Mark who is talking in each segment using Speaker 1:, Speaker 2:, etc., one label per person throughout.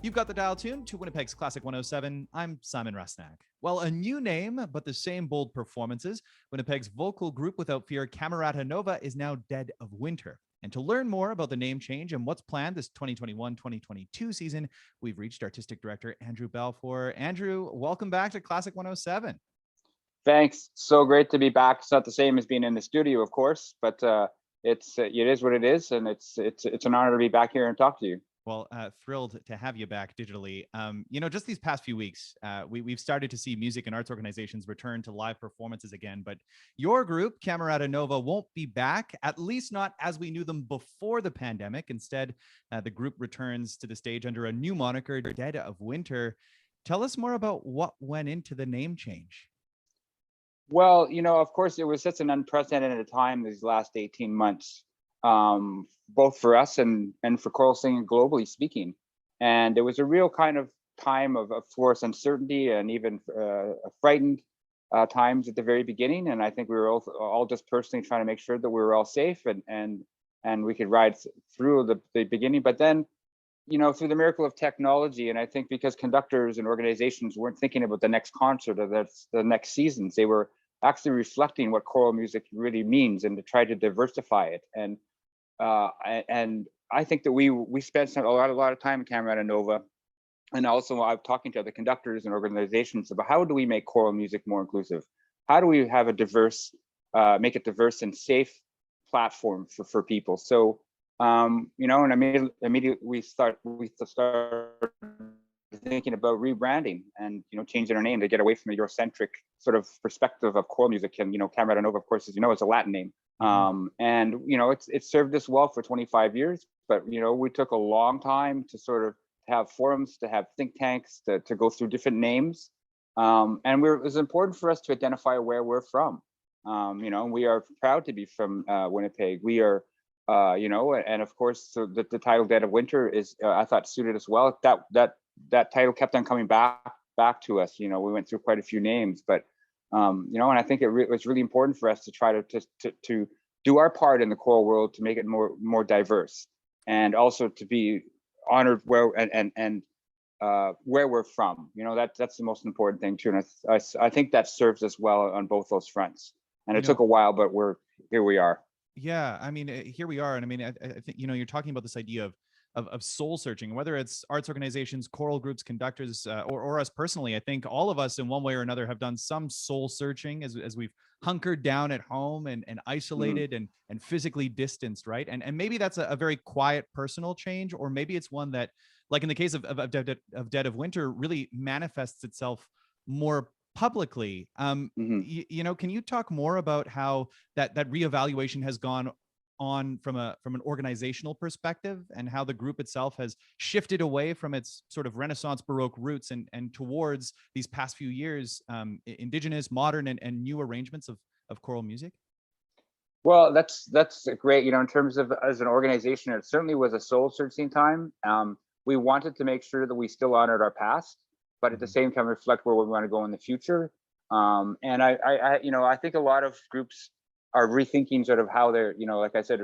Speaker 1: You've got the dial tuned to Winnipeg's Classic 107. I'm Simon Rusnak. Well, a new name, but the same bold performances. Winnipeg's vocal group without fear, Camerata Nova, is now Dead of Winter. And to learn more about the name change and what's planned this 2021-2022 season, we've reached Artistic Director Andrew Balfour. Andrew, welcome back to Classic 107.
Speaker 2: Thanks. So great to be back. It's not the same as being in the studio, of course, but it is what it is, and it's an honor to be back here and talk to you.
Speaker 1: Well, thrilled to have you back digitally. Just these past few weeks, we've started to see music and arts organizations return to live performances again. But your group, Camerata Nova, won't be back, at least not as we knew them before the pandemic. Instead, the group returns to the stage under a new moniker, Dead of Winter. Tell us more about what went into the name change.
Speaker 2: Well, of course, it was such an unprecedented time these last 18 months. Both for us and for choral singing globally speaking. And it was a real kind of time of course, uncertainty and even frightened times at the very beginning. And I think we were all just personally trying to make sure that we were all safe and we could ride through the beginning. But then, through the miracle of technology, and I think because conductors and organizations weren't thinking about the next concert or the next seasons, they were actually reflecting what choral music really means and to try to diversify it. And I think that we spent a lot of time in Camerata Nova, and also I'm talking to other conductors and organizations about how do we make choral music more inclusive? How do we have make it diverse and safe platform for people? So, and immediately we start thinking about rebranding and changing our name to get away from the Eurocentric sort of perspective of choral music. And Camerata Nova, of course, as you know, is a Latin name. And it's served us well for 25 years, but we took a long time to sort of have forums, to have think tanks, to go through different names. And it was important for us to identify where we're from. We are proud to be from Winnipeg. We are and of course, so the title Dead of Winter is I thought suited us well. That title kept on coming back to us. We went through quite a few names, but and I think it was really important for us to try to do our part in the choral world to make it more diverse, and also to be honored where and where we're from. That's the most important thing too, and I think that serves us well on both those fronts. And it took a while, but here we are.
Speaker 1: Yeah, I mean, here we are, and I mean, I think you're talking about this idea of soul searching, whether it's arts organizations, choral groups, conductors, or us personally. I think all of us in one way or another have done some soul searching as we've hunkered down at home and isolated and physically distanced, right? And maybe that's a very quiet personal change, or maybe it's one that, like in the case of Dead of Winter, really manifests itself more publicly. Can you talk more about how that reevaluation has gone on from an organizational perspective, and how the group itself has shifted away from its sort of Renaissance Baroque roots and towards these past few years, indigenous, modern, and new arrangements of choral music?
Speaker 2: Well, that's great. In terms of as an organization, it certainly was a soul searching time. We wanted to make sure that we still honored our past, but at the same time reflect where we want to go in the future. And I think a lot of groups are rethinking sort of how they're, like I said,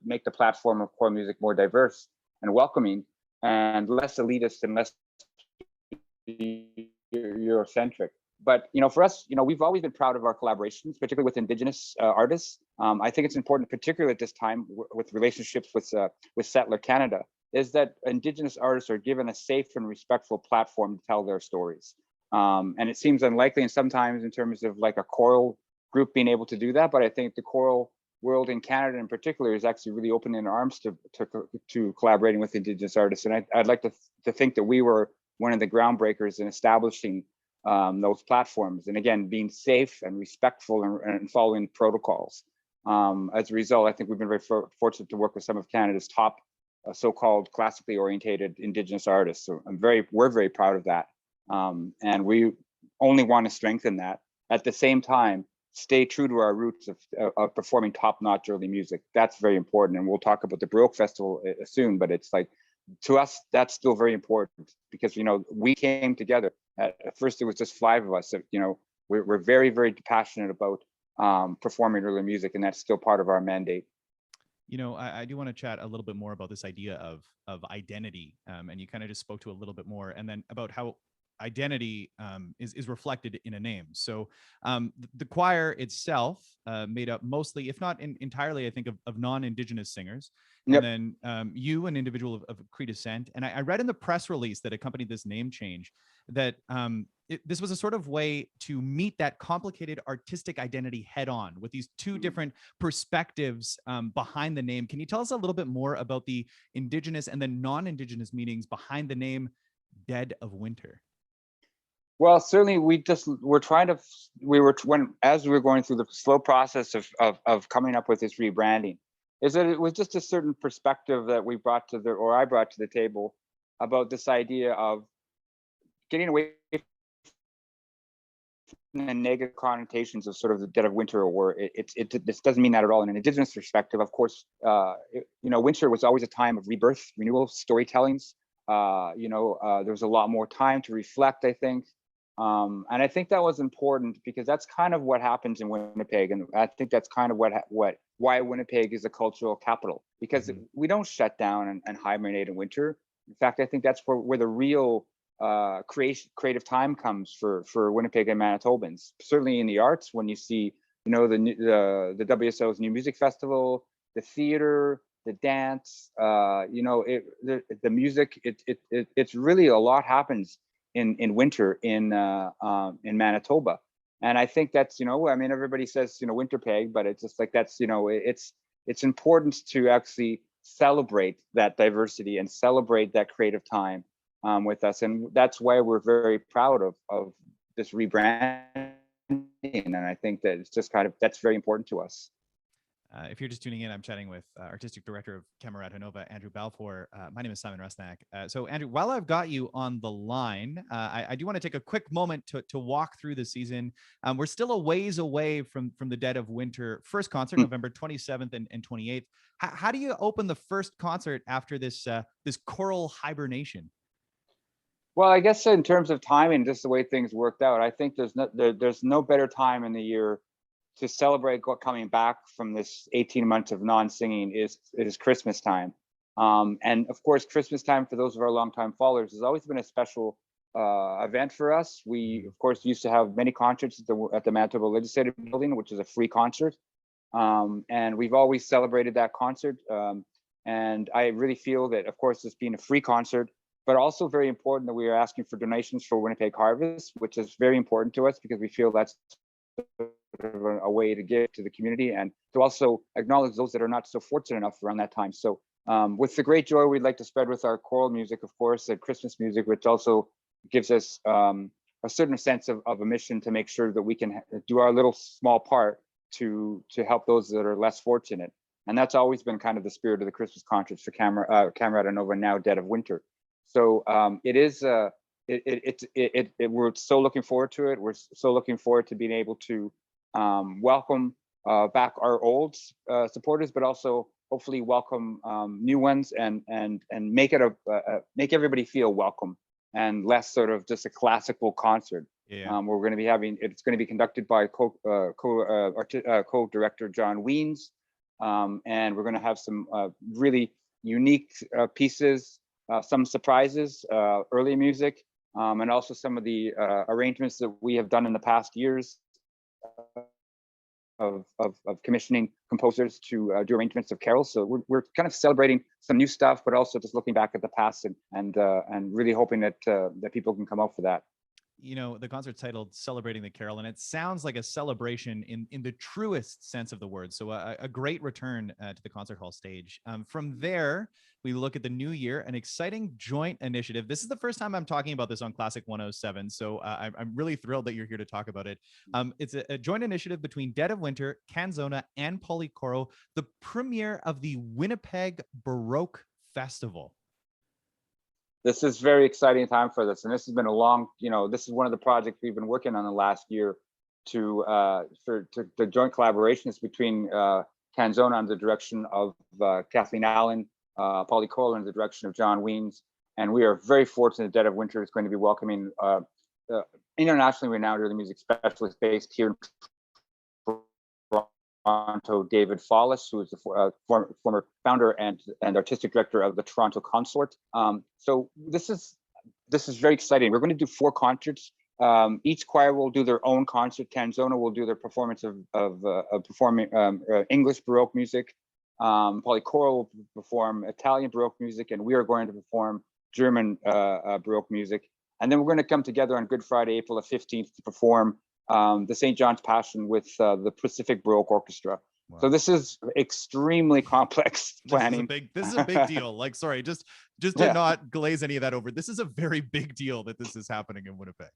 Speaker 2: make the platform of choral music more diverse and welcoming and less elitist and less Eurocentric. But for us, we've always been proud of our collaborations, particularly with Indigenous artists. I think it's important, particularly at this time, with relationships with settler Canada, is that Indigenous artists are given a safe and respectful platform to tell their stories. And it seems unlikely, and sometimes in terms of like a choral group being able to do that, but I think the choral world in Canada in particular is actually really opening their arms to collaborating with Indigenous artists. And I'd like to think that we were one of the groundbreakers in establishing those platforms, and again, being safe and respectful and following protocols. As a result, I think we've been very fortunate to work with some of Canada's top so-called classically orientated Indigenous artists. So we're very proud of that. And we only want to strengthen that. At the same time, stay true to our roots of performing top-notch early music. That's very important. And we'll talk about the Baroque Festival soon, but it's like, to us, that's still very important because, we came together. At first, it was just 5 of us. We're very, very passionate about performing early music, and that's still part of our mandate.
Speaker 1: I do want to chat a little bit more about this idea of identity, and you kind of just spoke to a little bit more, and then about how identity is reflected in a name. So the choir itself, made up mostly, if not entirely, I think, of non-Indigenous singers. And
Speaker 2: Yep.
Speaker 1: then you, an individual of Cree descent. And I read in the press release that accompanied this name change that this was a sort of way to meet that complicated artistic identity head on with these two different perspectives behind the name. Can you tell us a little bit more about the Indigenous and the non-Indigenous meanings behind the name Dead of Winter?
Speaker 2: Well, certainly we're trying to, as we were going through the slow process of coming up with this rebranding, is that it was just a certain perspective that I brought to the table about this idea of getting away from the negative connotations of sort of the dead of winter, or this doesn't mean that at all in an Indigenous perspective. Of course, winter was always a time of rebirth, renewal, storytellings. There was a lot more time to reflect, I think. And I think that was important because that's kind of what happens in Winnipeg. And I think that's kind of why Winnipeg is a cultural capital, because we don't shut down and hibernate in winter. In fact, I think that's where the real creative time comes for Winnipeg and Manitobans. Certainly in the arts, when you see, the WSO's New Music Festival, the theater, the dance, the music, it's really a lot happens in winter in Manitoba. And I think that's, everybody says, Winterpeg, but it's just like, that's, it's important to actually celebrate that diversity and celebrate that creative time with us. And that's why we're very proud of this rebranding. And I think that it's just that's very important to us.
Speaker 1: If you're just tuning in, I'm chatting with Artistic Director of Camerata Nova, Andrew Balfour. My name is Simon Rusnak. So Andrew, while I've got you on the line, I do want to take a quick moment to walk through the season. We're still a ways away from the dead of winter first concert, November 27th and 28th. How do you open the first concert after this choral hibernation?
Speaker 2: Well, I guess in terms of timing, just the way things worked out, I think there's no better time in the year to celebrate coming back from this 18 months of non-singing is Christmas time. And of course, Christmas time, for those of our longtime followers, has always been a special event for us. We, of course, used to have many concerts at the Manitoba Legislative Building, which is a free concert. And we've always celebrated that concert. And I really feel that, of course, this being a free concert, but also very important that we are asking for donations for Winnipeg Harvest, which is very important to us because we feel that's a way to give to the community and to also acknowledge those that are not so fortunate enough around that time. So with the great joy we'd like to spread with our choral music, of course, and Christmas music, which also gives us a certain sense of a mission to make sure that we can do our little small part to help those that are less fortunate. And that's always been kind of the spirit of the Christmas concerts for Camerata Nova, now Dead of Winter. So it is we're so looking forward to it. We're so looking forward to being able to welcome back our old supporters, but also hopefully welcome new ones and make it make everybody feel welcome and less sort of just a classical concert.
Speaker 1: Yeah.
Speaker 2: We're going to be having, it's going to be conducted by co-director John Weens, and we're going to have some really unique pieces, some surprises, early music, and also some of the arrangements that we have done in the past years of commissioning composers to do arrangements of carols. So we're kind of celebrating some new stuff, but also just looking back at the past and really hoping that that people can come out for that.
Speaker 1: The concert's titled Celebrating the Carol, and it sounds like a celebration in the truest sense of the word. So a great return to the concert hall stage. From there, we look at the new year, an exciting joint initiative. This is the first time I'm talking about this on Classic 107, so I'm really thrilled that you're here to talk about it. It's a joint initiative between Dead of Winter, Canzona, and Polycoro, the premiere of the Winnipeg Baroque Festival.
Speaker 2: This is very exciting time for this, and this has been a long, this is one of the projects we've been working on the last year for the joint collaborations between Canzona under the direction of Kathleen Allen, Polycoro under the direction of John Weens, and we are very fortunate Dead of Winter is going to be welcoming internationally renowned early music specialist based here in Toronto, David Follis, who is the former founder and artistic director of the Toronto Consort. So this is very exciting. We're going to do 4 concerts. Each choir will do their own concert. Canzona will do their performance of performing English Baroque music. Polychoral will perform Italian Baroque music, and we are going to perform German Baroque music. And then we're going to come together on Good Friday, April the 15th, to perform the St. John's Passion with the Pacific Baroque Orchestra. Wow. So this is extremely complex planning.
Speaker 1: This is a big deal. Like, sorry, just to not glaze any of that over. This is a very big deal that this is happening in Winnipeg.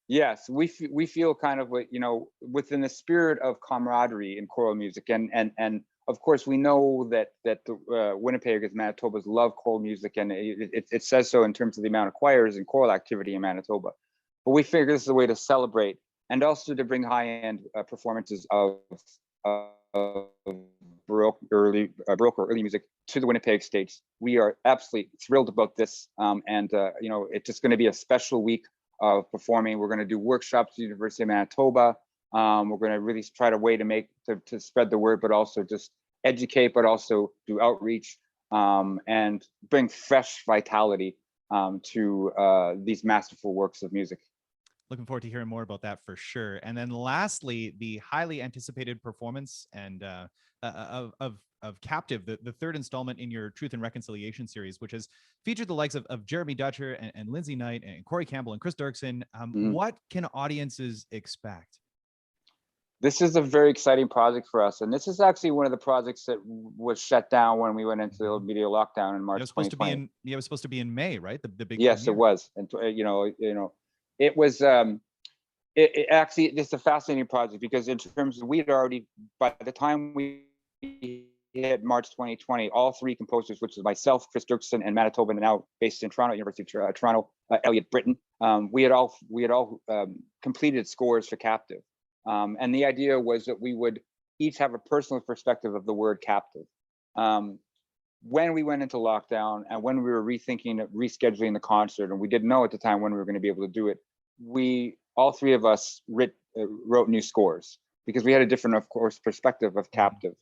Speaker 2: Yes, we feel kind of, within the spirit of camaraderie in choral music, and of course we know that the Winnipeggers, Manitobas love choral music, and it says so in terms of the amount of choirs and choral activity in Manitoba. But we figure this is a way to celebrate and also to bring high-end performances of Baroque or early music to the Winnipeg stage. We are absolutely thrilled about this, it's just going to be a special week of performing. We're going to do workshops at the University of Manitoba. We're going to really try to spread the word, but also just educate, but also do outreach and bring fresh vitality to these masterful works of music.
Speaker 1: Looking forward to hearing more about that for sure. And then lastly, the highly anticipated performance and of Captive, the third installment in your Truth and Reconciliation series, which has featured the likes of Jeremy Dutcher and Lindsay Knight and Corey Campbell and Chris Dirksen. What can audiences expect?
Speaker 2: This is a very exciting project for us. And this is actually one of the projects that was shut down when we went into the media lockdown in March 2020.
Speaker 1: It was supposed to be in May, right? The big
Speaker 2: Yes, premiere. It was. And, it was, it actually, it's a fascinating project because in terms of, by the time we hit March 2020, all 3 composers, which is myself, Chris Dirksen, and Manitoban, now based in Toronto, University of Toronto, Elliot Britton, we had all completed scores for Captive. And the idea was that we would each have a personal perspective of the word captive. When we went into lockdown and when we were rescheduling the concert, and we didn't know at the time when we were going to be able to do it, all 3 of us wrote new scores because we had a different, of course, perspective of Captive.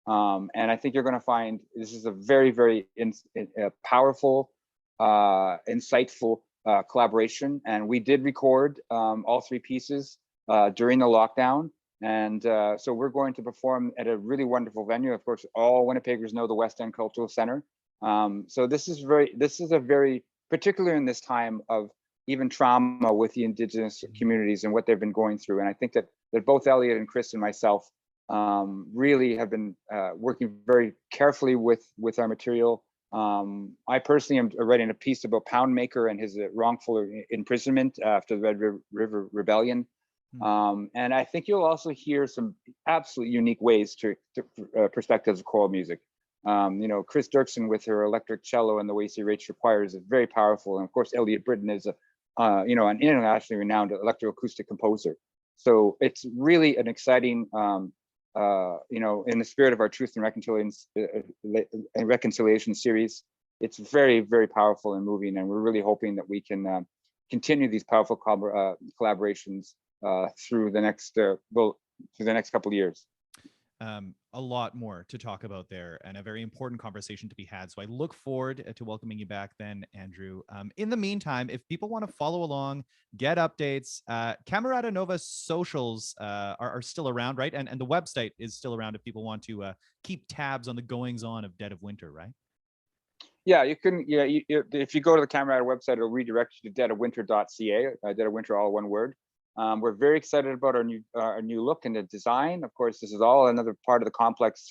Speaker 2: And I think you're going to find this is a very, very powerful, insightful collaboration. And we did record all 3 pieces during the lockdown. And so we're going to perform at a really wonderful venue. Of course, all Winnipeggers know the West End Cultural Center. So this is a very, particularly in this time of even trauma with the Indigenous communities and what they've been going through. And I think that both Elliot and Chris and myself really have been working very carefully with our material. I personally am writing a piece about Poundmaker and his wrongful imprisonment after the Red River Rebellion. And I think you'll also hear some absolutely unique ways to perspectives of choral music. Chris Dirksen with her electric cello and the way she rates requires is very powerful. And of course, Elliot Britton is an internationally renowned electroacoustic composer. So it's really an exciting, in the spirit of our Truth and Reconciliation series, it's very, very powerful and moving. And we're really hoping that we can continue these powerful collaborations through the next couple of years.
Speaker 1: A lot more to talk about there and a very important conversation to be had. So I look forward to welcoming you back then, Andrew. In the meantime, if people want to follow along, get updates, Camerata Nova's socials are still around, right? And the website is still around if people want to keep tabs on the goings on of Dead of Winter, right?
Speaker 2: Yeah, you can. Yeah, if you go to the Camerata website, it'll redirect you to deadofwinter.ca. Dead of Winter, all one word. We're very excited about our new look and the design. Of course, this is all another part of the complex,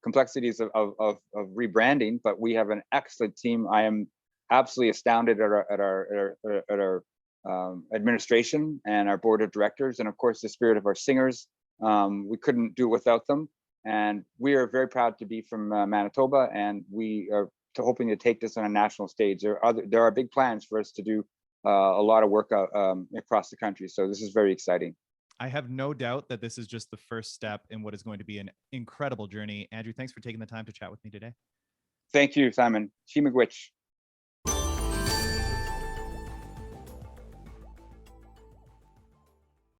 Speaker 2: complexities of rebranding. But we have an excellent team. I am absolutely astounded at our administration and our board of directors, and of course the spirit of our singers. We couldn't do it without them, and we are very proud to be from Manitoba, and we are hoping to take this on a national stage. There are big plans for us to do a lot of work across the country. So this is very exciting.
Speaker 1: I have no doubt that this is just the first step in what is going to be an incredible journey. Andrew, thanks for taking the time to chat with me today.
Speaker 2: Thank you, Simon. She McGwitch.